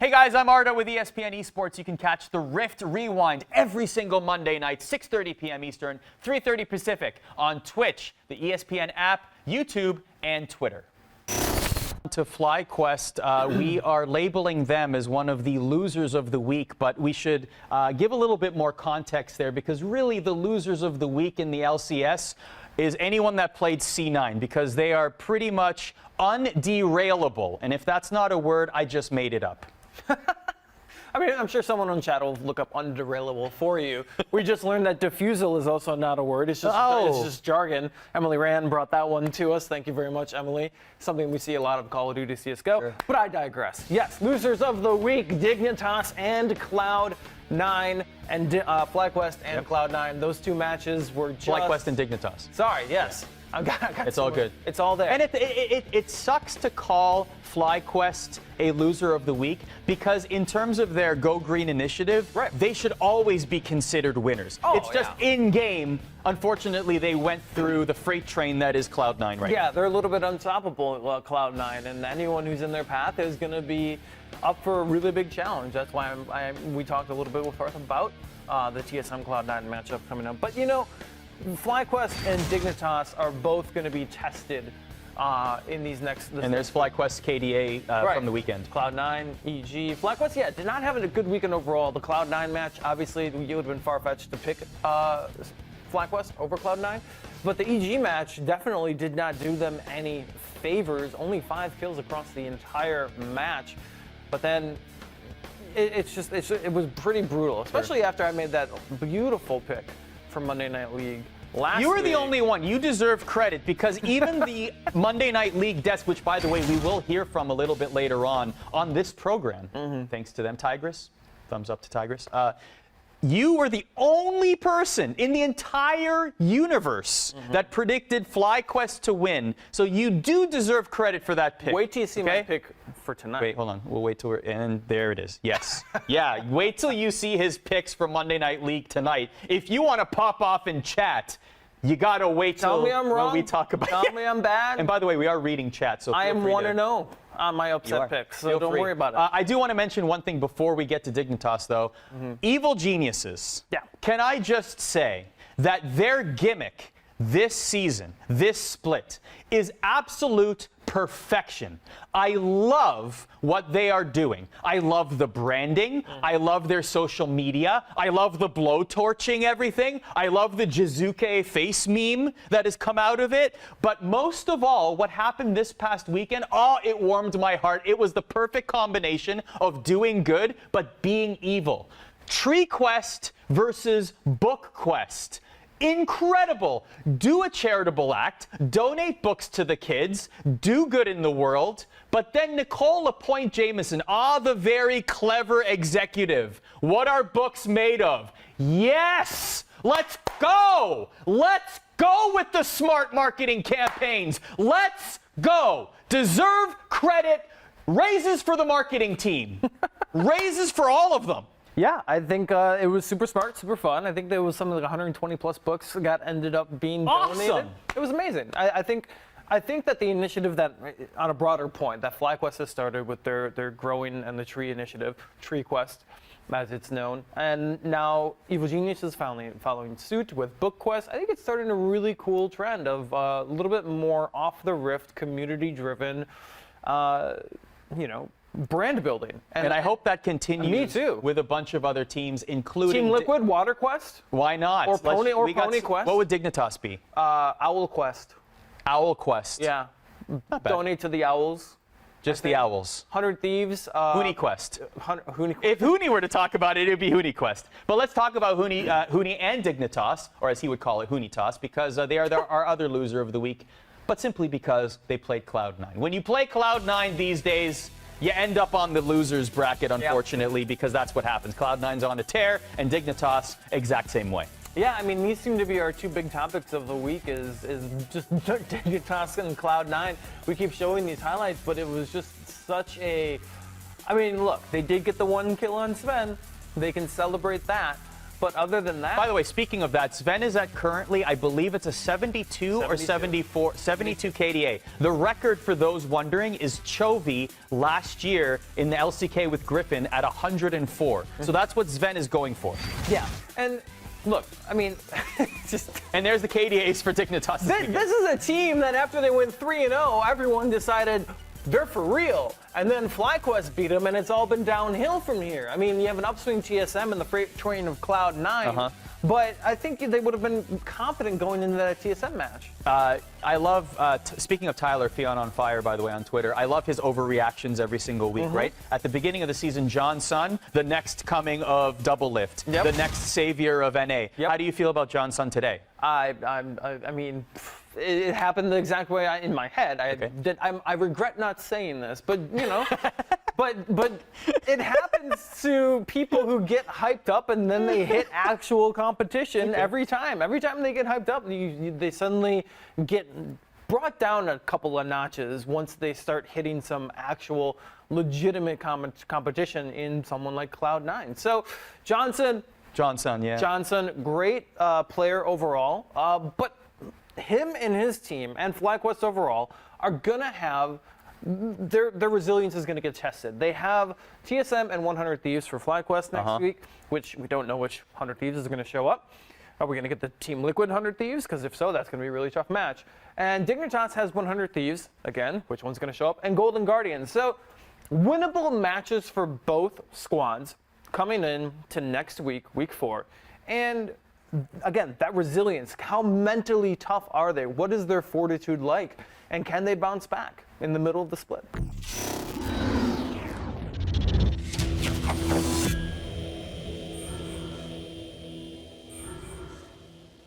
Hey guys, I'm Arda with ESPN ESPORTS. You can catch the Rift Rewind every single Monday night, 6:30 p.m. Eastern, 3:30 Pacific on Twitch, the ESPN app, YouTube, and Twitter. To Flyquest, we are labeling them as one of the losers of the week, but we should give a little bit more context there, because really the losers of the week in the LCS is anyone that played C9, because they are pretty much underailable. And if that's not a word, I just made it up. I mean, I'm sure someone on chat will look up underailable for you. We just learned that diffusal is also not a word. It's just jargon. Emily Rand brought that one to us. Thank you very much, Emily. Something we see a lot of Call of Duty CSGO. Sure. But I digress. Yes, losers of the week, Dignitas and Cloud9, and Flyquest and Cloud9. Those two matches were just... Flyquest and Dignitas. Sorry, yes. I got it's all good. It's all there. And it sucks to call Flyquest a loser of the week, because in terms of their Go Green initiative, they should always be considered winners. It's just in-game. Unfortunately, they went through the freight train that is Cloud9 right now. Yeah, they're a little bit unstoppable, Cloud9, and anyone who's in their path is going to be up for a really big challenge. That's why we talked a little bit with Arthur about the TSM Cloud9 matchup coming up. But, you know, Flyquest and Dignitas are both going to be tested in these next... And there's Flyquest KDA from the weekend. Cloud9, EG. Flyquest, did not have a good weekend overall. The Cloud9 match, obviously, it would have been far-fetched to pick Flyquest over Cloud9. But the EG match definitely did not do them any favors. Only 5 kills across the entire match. But then it was pretty brutal, especially after I made that beautiful pick from Monday Night League last week. You were the only one. You deserve credit, because even the Monday Night League desk, which, by the way, we will hear from a little bit later on this program, thanks to them, Tigris, thumbs up to Tigris, you were the only person in the entire universe that predicted Flyquest to win. So you do deserve credit for that pick. Wait till you see my pick for tonight. Wait, hold on. We'll wait till and there it is. Yes. Yeah, wait till you see his picks for Monday Night League tonight. If you want to pop off in chat, you got to wait till when we talk about it. Tell me I'm bad. And by the way, we are reading chat, so I am 1-0 on my upset picks, so don't worry about it. I do want to mention one thing before we get to Dignitas, though. Evil Geniuses. Yeah. Can I just say that their gimmick this season, this split, is absolute perfection. I love what they are doing. I love the branding. I love their social media. I love the blowtorching everything. I love the Jizuke face meme that has come out of it. But most of all, what happened this past weekend, it warmed my heart. It was the perfect combination of doing good but being evil. Tree Quest versus Book Quest. Incredible. Do a charitable act, donate books to the kids, do good in the world. But then Nicole LaPointe Jameson, the very clever executive. What are books made of? Yes! Let's go! Let's go with the smart marketing campaigns. Let's go. Deserve credit. Raises for the marketing team. Raises for all of them. Yeah, I think it was super smart, super fun. I think there was something like 120 plus books that ended up being donated. It was amazing. I think that the initiative that, on a broader point, that Flyquest has started with their growing and the tree initiative, Tree Quest, as it's known, and now Evil Genius is following suit with Book Quest. I think it's starting a really cool trend of a little bit more off the rift, community-driven, brand building. And I hope that continues. Me too. With a bunch of other teams, including Team Liquid, Water Quest. Why not? Or Pony Quest. What would Dignitas be? Owl Quest. Owl Quest. Yeah. Donate to the owls. Just the owls. 100 Thieves. Hoonie Quest. Hoonie Quest. If Hoonie were to talk about it, it would be Hoonie Quest. But let's talk about Hoonie and Dignitas, or as he would call it, Hoonitas, because they are our other loser of the week, but simply because they played Cloud9. When you play Cloud9 these days, you end up on the losers bracket, unfortunately, because that's what happens. Cloud9's on a tear, and Dignitas, exact same way. Yeah, I mean, these seem to be our two big topics of the week is just Dignitas and Cloud9. We keep showing these highlights, but it was just such a... I mean, look, they did get the 1 kill on Sven. They can celebrate that. But other than that, by the way, speaking of that, Sven is at currently, I believe it's a 72 or 72 KDA. The record, for those wondering, is Chovy last year in the LCK with Griffin at 104. So that's what Sven is going for. Yeah, and look, I mean, and there's the KDAs for Dignitas. This is a team that after they went 3-0, everyone decided they're for real. And then Flyquest beat them, and it's all been downhill from here. I mean, you have an upswing TSM in the freight train of Cloud9, but I think they would have been confident going into that TSM match. I love, speaking of Tyler, Fion on Fire, by the way, on Twitter, I love his overreactions every single week, right? At the beginning of the season, John Sun, the next coming of Double Lift, the next savior of NA. How do you feel about John Sun today? I mean, it happened the exact way in my head. I regret not saying this, but you know, but it happens to people who get hyped up and then they hit actual competition every time. Every time they get hyped up, they suddenly get brought down a couple of notches once they start hitting some actual legitimate competition in someone like Cloud9. So Johnson, great player overall, but him and his team and Flyquest overall are gonna have their resilience is gonna get tested. They have TSM and 100 Thieves for Flyquest next week, which we don't know which 100 Thieves is gonna show up. Are we gonna get the Team Liquid 100 Thieves? Because if so, that's gonna be a really tough match. And Dignitas has 100 Thieves again. Which one's gonna show up? And Golden Guardians. So winnable matches for both squads coming in to next week, week 4, and again, that resilience, how mentally tough are they? What is their fortitude like? And can they bounce back in the middle of the split?